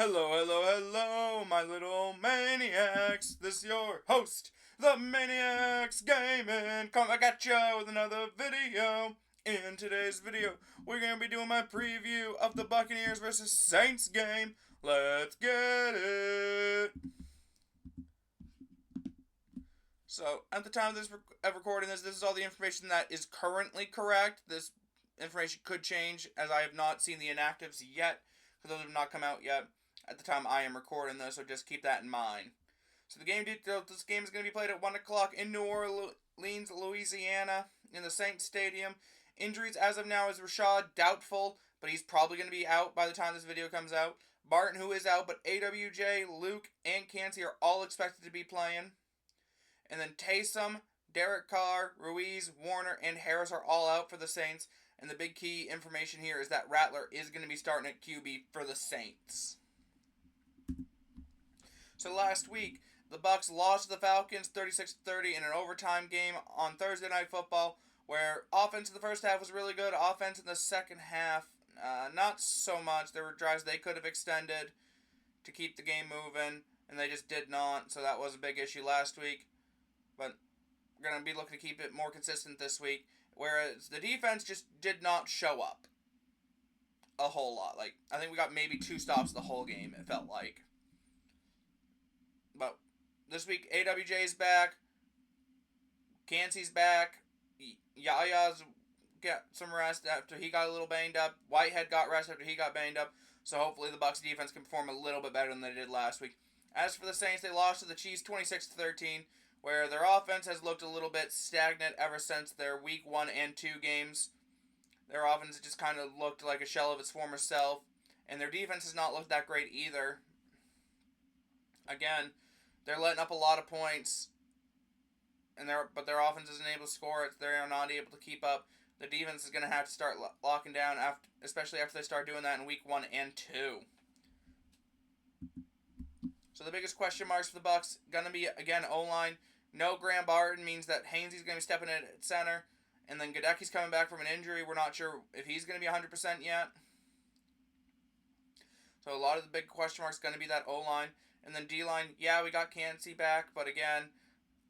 Hello, hello, hello, my little maniacs. This is your host, the Maniacs Gaming. Come back at ya with another video. In today's video, we're gonna be doing my preview of the Buccaneers versus Saints game. Let's get it. So, at the time of recording this is all the information that is currently correct. This information could change as I have not seen the inactives yet, because those have not come out yet at the time I am recording this, so just keep that in mind. So the game details, this game is going to be played at 1 o'clock in New Orleans, Louisiana, in the Saints Stadium. Injuries as of now is Rashad, doubtful, but he's probably going to be out by the time this video comes out. Barton, who is out, but AWJ, Luke, and Kancey are all expected to be playing. And then Taysom, Derek Carr, Ruiz, Warner, and Harris are all out for the Saints. And the big key information here is that Rattler is going to be starting at QB for the Saints. So last week, the Bucs lost to the Falcons 36-30 in an overtime game on Thursday Night Football, where offense in the first half was really good. Offense in the second half, not so much. There were drives they could have extended to keep the game moving, and they just did not. So that was a big issue last week. But we're going to be looking to keep it more consistent this week, whereas the defense just did not show up a whole lot. Like, I think we got maybe 2 stops the whole game, it felt like. But this week, AWJ's back. Kancey's back. Yaya's got some rest after he got a little banged up. Whitehead got rest after he got banged up. So hopefully the Bucs defense can perform a little bit better than they did last week. As for the Saints, they lost to the Chiefs 26-13, where their offense has looked a little bit stagnant ever since their Week 1 and 2 games. Their offense just kind of looked like a shell of its former self, and their defense has not looked that great either. Again, they're letting up a lot of points, but their offense isn't able to score it. They are not able to keep up. The defense is going to have to start locking down, especially after they start doing that in Week 1 and 2. So the biggest question marks for the Bucs going to be, again, O-line. No Graham Barton means that Hainsey's going to be stepping in at center, and then Gadecki's coming back from an injury. We're not sure if he's going to be 100% yet. So a lot of the big question marks going to be that O-line. And then D-line, yeah, we got Kancey back, but again,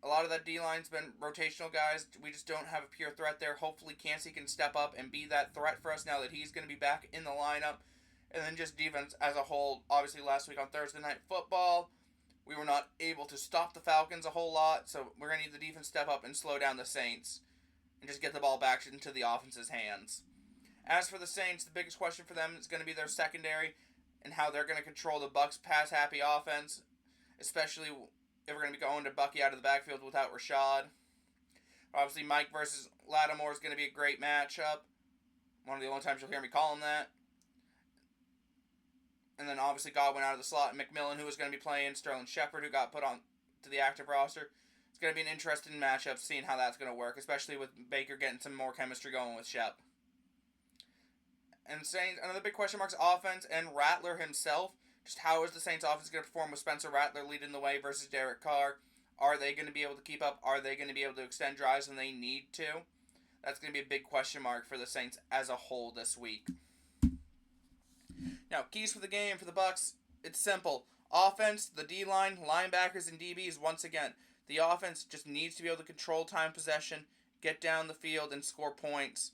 a lot of that D-line's been rotational guys. We just don't have a pure threat there. Hopefully Kancey can step up and be that threat for us now that he's going to be back in the lineup. And then just defense as a whole. Obviously last week on Thursday Night Football, we were not able to stop the Falcons a whole lot, so we're going to need the defense step up and slow down the Saints and just get the ball back into the offense's hands. As for the Saints, the biggest question for them is going to be their secondary and how they're going to control the Bucs' pass-happy offense, especially if we're going to be going to Bucky out of the backfield without Rashad. Obviously, Mike versus Lattimore is going to be a great matchup. One of the only times you'll hear me call him that. And then obviously Godwin out of the slot, McMillan, who is going to be playing, Sterling Shepard, who got put on to the active roster. It's going to be an interesting matchup, seeing how that's going to work, especially with Baker getting some more chemistry going with Shep. And Saints, another big question mark is offense and Rattler himself. Just how is the Saints offense going to perform with Spencer Rattler leading the way versus Derek Carr? Are they going to be able to keep up? Are they going to be able to extend drives when they need to? That's going to be a big question mark for the Saints as a whole this week. Now, keys for the game for the Bucs, it's simple. Offense, the D-line, linebackers, and DBs, once again. The offense just needs to be able to control time possession, get down the field, and score points.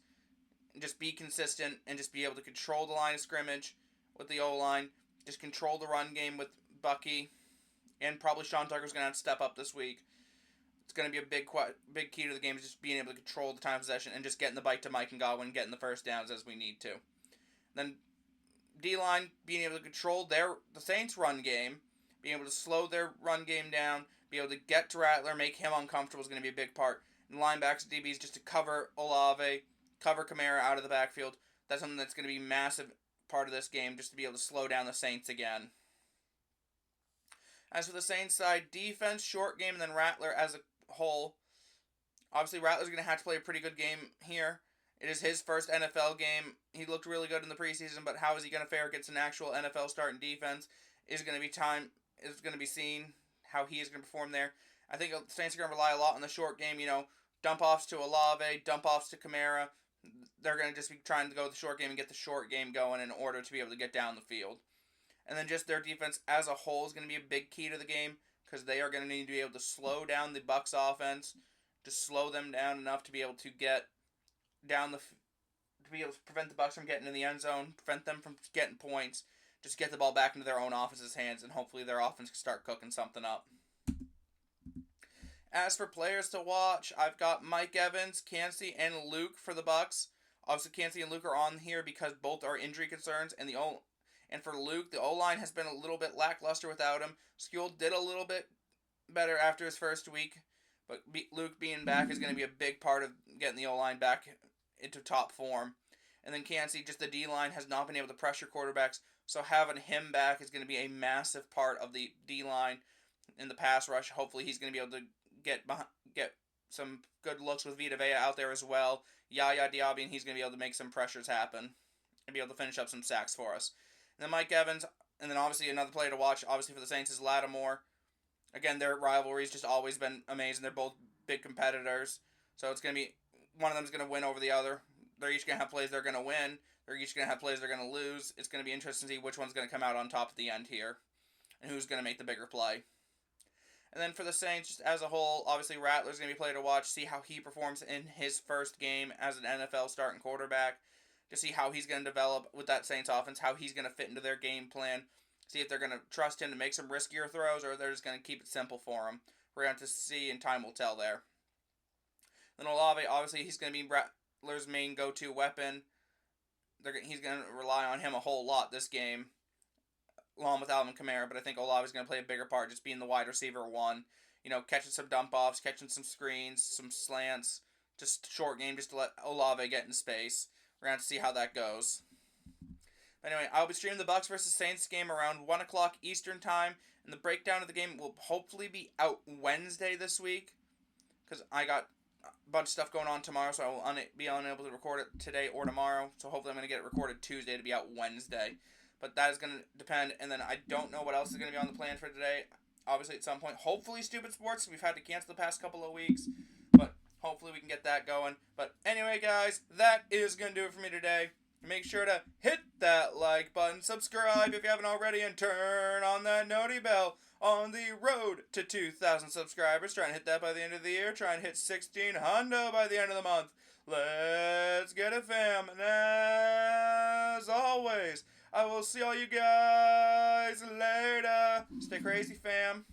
Just be consistent and just be able to control the line of scrimmage with the O-line. Just control the run game with Bucky. And probably Sean Tucker's going to have to step up this week. It's going to be a big key to the game is just being able to control the time of possession and just getting the bite to Mike and Godwin, getting the first downs as we need to. Then D-line being able to control the Saints' run game, being able to slow their run game down, be able to get to Rattler, make him uncomfortable is going to be a big part. And linebackers and DBs just to cover Olave, cover Kamara out of the backfield. That's something that's going to be a massive part of this game, just to be able to slow down the Saints again. As for the Saints side, defense, short game, and then Rattler as a whole. Obviously, Rattler's going to have to play a pretty good game here. It is his first NFL game. He looked really good in the preseason, but how is he going to fare against an actual NFL starting defense is going to be seen how he is going to perform there. I think the Saints are going to rely a lot on the short game, dump-offs to Olave, dump-offs to Kamara. They're going to just be trying to go the short game and get the short game going in order to be able to get down the field. And then just their defense as a whole is going to be a big key to the game because they are going to need to be able to slow down the Bucks offense, to slow them down enough to be able to get down to be able to prevent the Bucks from getting in the end zone, prevent them from getting points, just get the ball back into their own offense's hands, and hopefully their offense can start cooking something up. As for players to watch, I've got Mike Evans, Kancey, and Luke for the Bucks. Obviously, Kancey and Luke are on here because both are injury concerns, and for Luke, the O-line has been a little bit lackluster without him. Skule did a little bit better after his first week, but Luke being back is going to be a big part of getting the O-line back into top form. And then Kancey, just the D-line has not been able to pressure quarterbacks, so having him back is going to be a massive part of the D-line in the pass rush. Hopefully he's going to be able to get some good looks with Vita Vea out there as well. Yaya Diaby, and he's going to be able to make some pressures happen and be able to finish up some sacks for us. And then Mike Evans, and then obviously another player to watch, obviously for the Saints, is Lattimore. Again, their rivalry's just always been amazing. They're both big competitors, so it's going to be one of them's going to win over the other. They're each going to have plays they're going to win. They're each going to have plays they're going to lose. It's going to be interesting to see which one's going to come out on top at the end here and who's going to make the bigger play. And then for the Saints, just as a whole, obviously Rattler's going to be a player to watch, see how he performs in his first game as an NFL starting quarterback, to see how he's going to develop with that Saints offense, how he's going to fit into their game plan, see if they're going to trust him to make some riskier throws or they're just going to keep it simple for him. We're going to have to see, and time will tell there. Then Olave, obviously, he's going to be Rattler's main go-to weapon. He's going to rely on him a whole lot this game, along with Alvin Kamara, but I think Olave's going to play a bigger part, just being the wide receiver one. You know, catching some dump-offs, catching some screens, some slants, just short game just to let Olave get in space. We're going to have to see how that goes. But anyway, I'll be streaming the Bucks versus Saints game around 1 o'clock Eastern Time, and the breakdown of the game will hopefully be out Wednesday this week, because I got a bunch of stuff going on tomorrow, so I will be unable to record it today or tomorrow, so hopefully I'm going to get it recorded Tuesday to be out Wednesday. But that is going to depend, and then I don't know what else is going to be on the plan for today. Obviously, at some point, hopefully Stupid Sports. We've had to cancel the past couple of weeks, but hopefully we can get that going. But anyway, guys, that is going to do it for me today. Make sure to hit that like button, subscribe if you haven't already, and turn on that noti bell on the road to 2,000 subscribers. Try and hit that by the end of the year. Try and hit 1,600 by the end of the month. Let's get it, fam. And as always, I will see all you guys later. Stay crazy, fam.